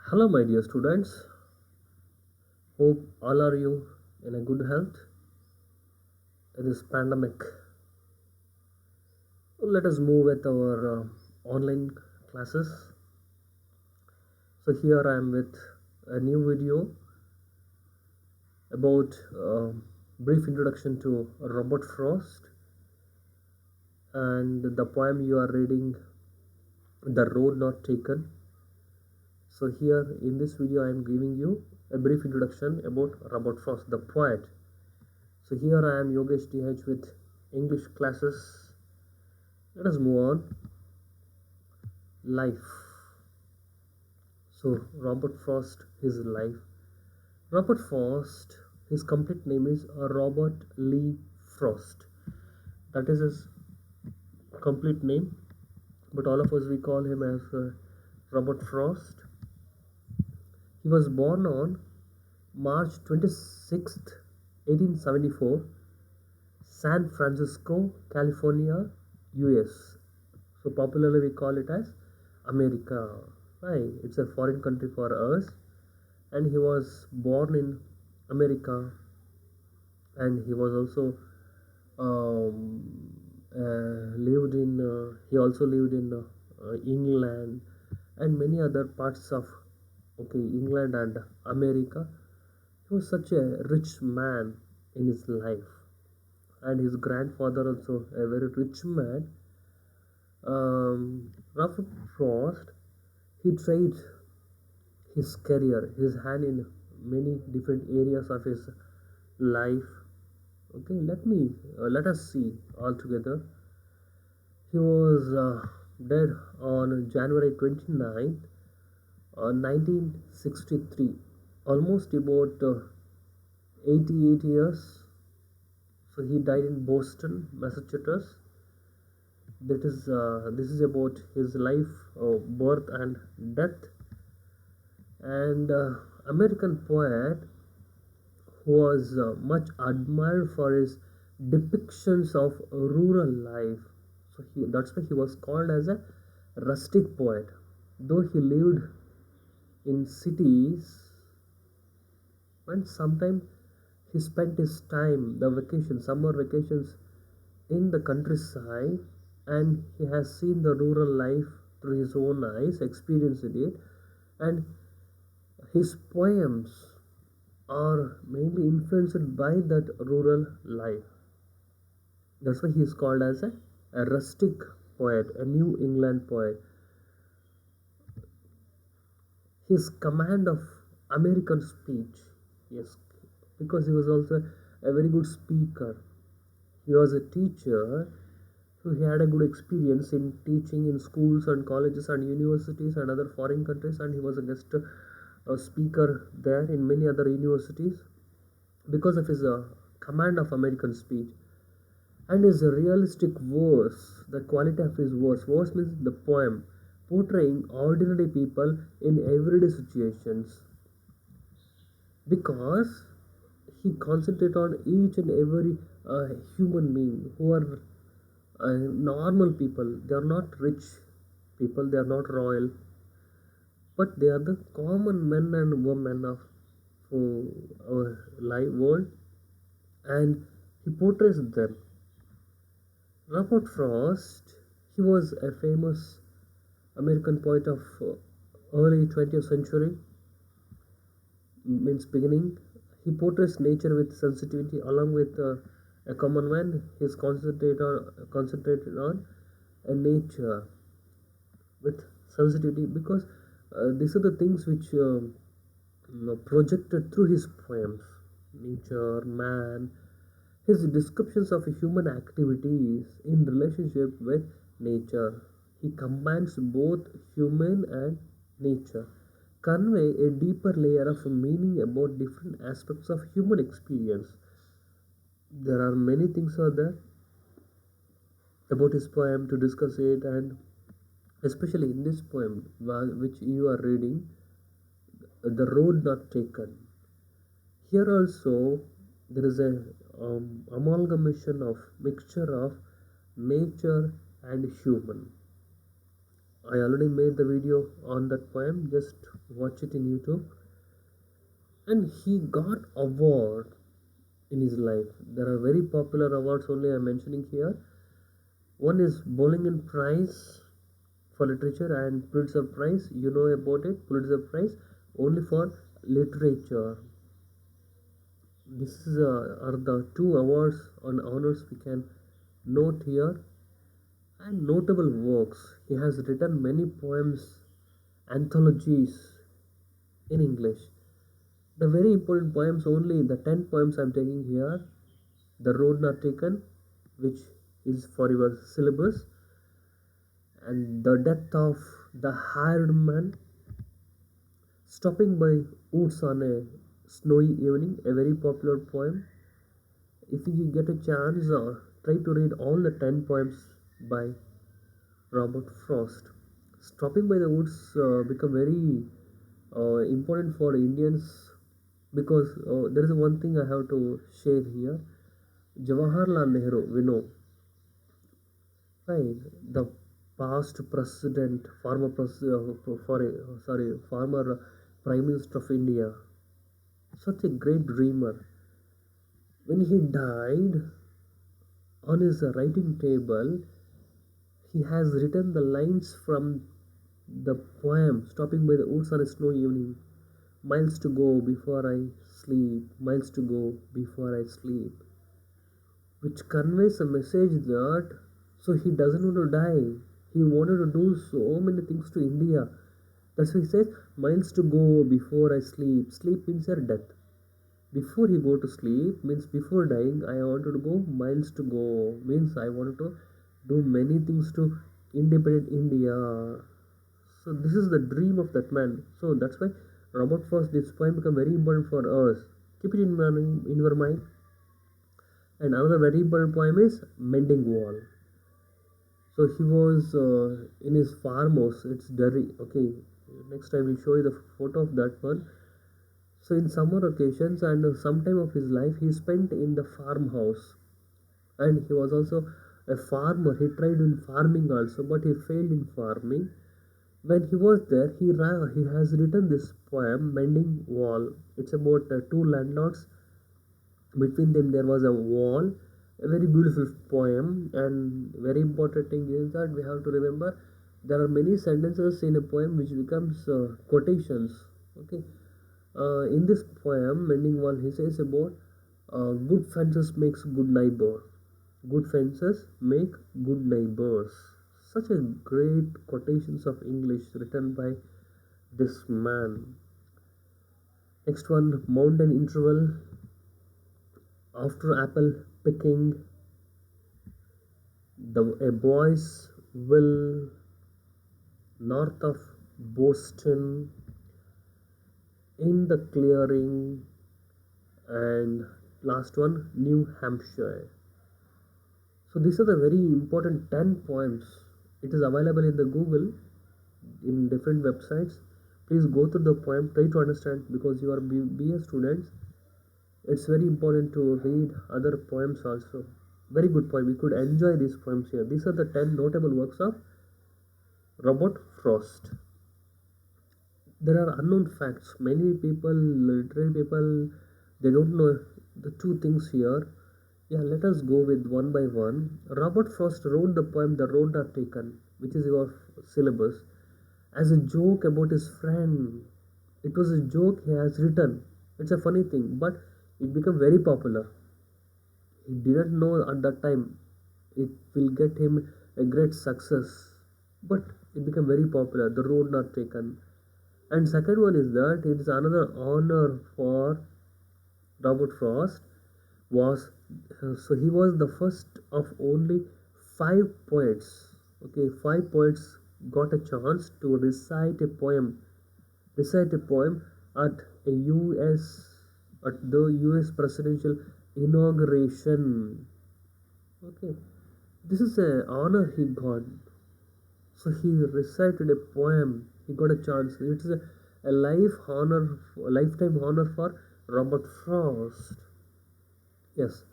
Hello, my dear students. Hope all are you in a good health in this pandemic. Let us move with our online classes. So here I am with a new video about brief introduction to Robert Frost and the poem you are reading, "The Road Not Taken." So here in this video I am giving you a brief introduction about Robert Frost, the poet. So here I am Yogesh DH with English classes. Let us move on. Life. So Robert Frost, his life. Robert Frost, his complete name is Robert Lee Frost. That is his complete name, but all of us we call him as Robert Frost. He was born on March 26th, 1874, San Francisco, California, US. So popularly we call it as America. Right? It's a foreign country for us, and he was born in America, and he was also lived in. He also lived in England and many other parts of England and America. He was such a rich man in his life, and his grandfather also a very rich man. Robert Frost, he tried his career, his hand in many different areas of his life. Okay, let us see all together. He was dead on January 29th, 1963, almost about 88 years. So he died in Boston, Massachusetts. This is about his life, birth and death. And American poet who was much admired for his depictions of rural life. So that's why he was called as a rustic poet. Though he lived in cities, and sometimes he spent his time, the vacation, summer vacations, in the countryside, and he has seen the rural life through his own eyes, experienced it, and his poems are mainly influenced by that rural life. That's why he is called as a rustic poet, a New England poet. His command of American speech, yes, because he was also a very good speaker. He was a teacher, so he had a good experience in teaching in schools and colleges and universities and other foreign countries, and he was a guest speaker there in many other universities because of his command of American speech and his realistic verse, the quality of his verse. Verse means the poem portraying ordinary people in everyday situations because he concentrated on each and every human being who are normal people. They are not rich people, they are not royal, but they are the common men and women of our life world, and he portrays them. Robert Frost, he was a famous American poet of early 20th century, means beginning. He portrays nature with sensitivity along with a common man. He's concentrated on nature with sensitivity because these are the things which projected through his poems. Nature, man, his descriptions of human activities in relationship with nature. He combines both human and nature, convey a deeper layer of meaning about different aspects of human experience. There are many things out there about his poem to discuss it, and especially in this poem which you are reading, "The Road Not Taken." Here also there is a amalgamation of mixture of nature and human. I already made the video on that poem. Just watch it in YouTube. And he got award in his life. There are very popular awards only I'm mentioning here. One is Bowling Prize for literature and Pulitzer Prize. You know about it, Pulitzer Prize only for literature. This is are the two awards and honors we can note here. And notable works. He has written many poems, anthologies in English. The very important poems, only the 10 poems I'm taking here. The Road Not Taken, which is for your syllabus, and The Death of the Hired Man, Stopping by Woods on a Snowy Evening, a very popular poem. If you get a chance, try to read all the 10 poems by Robert Frost. Stopping by the Woods become very important for Indians because there is one thing I have to share here. Jawaharlal Nehru, we know, right? The past president, former Prime Minister of India, such a great dreamer. When he died, on his writing table, he has written the lines from the poem Stopping by the Woods on a Snowy Evening. Miles to go before I sleep, miles to go before I sleep, which conveys a message that so he doesn't want to die. He wanted to do so many things to India. That's why he says, miles to go before I sleep. Sleep means your death. Before he go to sleep means before dying, I wanted to go miles to go. Means I wanted to do many things to independent India. So this is the dream of that man. So that's why Robert Frost, this poem become very important for us. Keep it in your mind. And another very important poem is Mending Wall. So he was in his farmhouse. It's Derry. Okay, next I will show you the photo of that one. So in summer occasions and some time of his life, he spent in the farmhouse, and he was also a farmer. He tried in farming also, but he failed in farming. When he was there, he has written this poem, Mending Wall. It's about two landlords. Between them, there was a wall. A very beautiful poem, and very important thing is that we have to remember there are many sentences in a poem which becomes quotations. Okay, in this poem, Mending Wall, he says about good fences makes good neighbor. Good fences make good neighbors. Such a great quotations of English written by this man. Next one, mountain interval. After apple picking, a boy's will north of Boston in the clearing, and last one, New Hampshire. So these are the very important 10 poems. It is available in the Google in different websites. Please go through the poem, try to understand because you are BA students. It's very important to read other poems also. Very good poem. We could enjoy these poems here. These are the 10 notable works of Robert Frost. There are unknown facts. Many people, literary people, they don't know the two things here. Yeah, let us go with one by one. Robert Frost wrote the poem The Road Not Taken, which is your syllabus, as a joke about his friend. It was a joke he has written. It's a funny thing, but it became very popular. He didn't know at that time it will get him a great success, but it became very popular. The Road Not Taken. And second one is that it is another honor for Robert Frost was so he was the first of only five poets. Okay, five poets got a chance to recite a poem at a US at the US presidential inauguration. Okay, this is a honor he got. So he recited a poem. He got a chance. It is a lifetime honor for Robert Frost. Yes,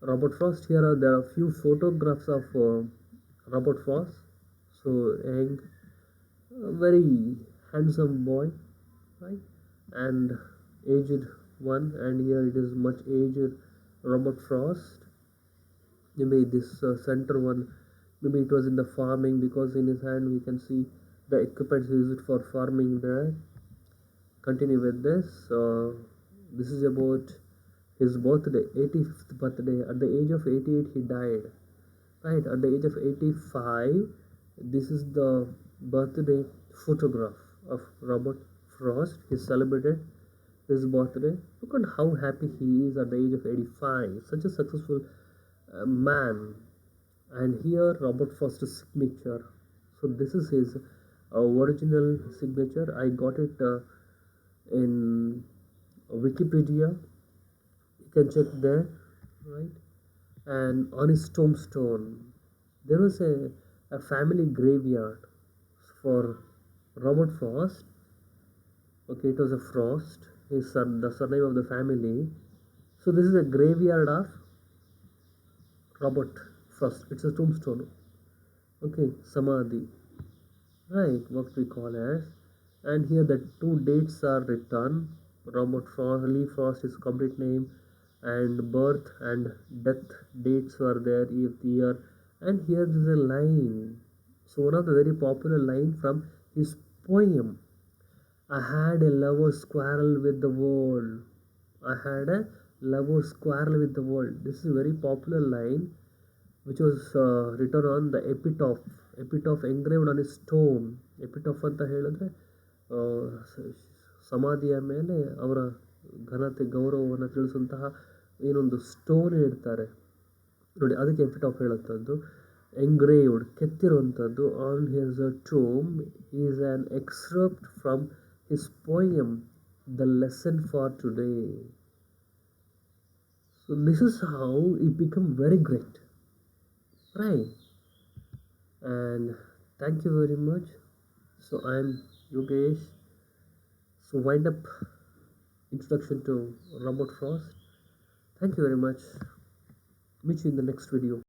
Robert Frost. There are few photographs of Robert Frost. So young, a very handsome boy, right? And aged one, and here it is much aged Robert Frost. Maybe this center one, maybe it was in the farming because in his hand we can see the equipment used for farming there. Continue with this. This is about his birthday, 85th birthday. At the age of 88, he died. Right, at the age of 85, this is the birthday photograph of Robert Frost. He celebrated his birthday. Look at how happy he is at the age of 85. Such a successful man. And here, Robert Frost's signature. So, this is his original signature. I got it in Wikipedia. You can check there, right? And on his tombstone, there was a family graveyard for Robert Frost. Okay, it was a Frost, his son, the surname of the family. So this is a graveyard of Robert Frost. It's a tombstone. Okay, Samadhi, right? What we call as. And here the two dates are written. Robert Frost, Lee Frost, his complete name, and birth and death dates were there, year. And here there is a line. So one of the very popular line from his poem. I had a lover's quarrel with the world. I had a lover's quarrel with the world. This is a very popular line which was written on the epitaph engraved on his stone. Epitaph ಅಂತ ಹೇಳಿದ್ರೆ ಸಮಾಧಿಯ ಮೇಲೆ ಅವರ ಘನತೆ ಗೌರವವನ್ನು ತಿಳಿಸುವಂತಹ ಏನೊಂದು stone ಇಡ್ತಾರೆ ನೋಡಿ, ಅದಕ್ಕೆ ಎಪಿಟಾಫ್ ಹೇಳುವಂಥದ್ದು. ಎಂಗ್ರೇವ್ಡ್ ಕೆತ್ತಿರುವಂಥದ್ದು on his tomb is an extract from his poem, The Lesson for Today. So this is how it become very great, right? And thank you very much. So I'm Yogesh. So wind up introduction to Robert Frost. Thank you very much. Meet you in the next video.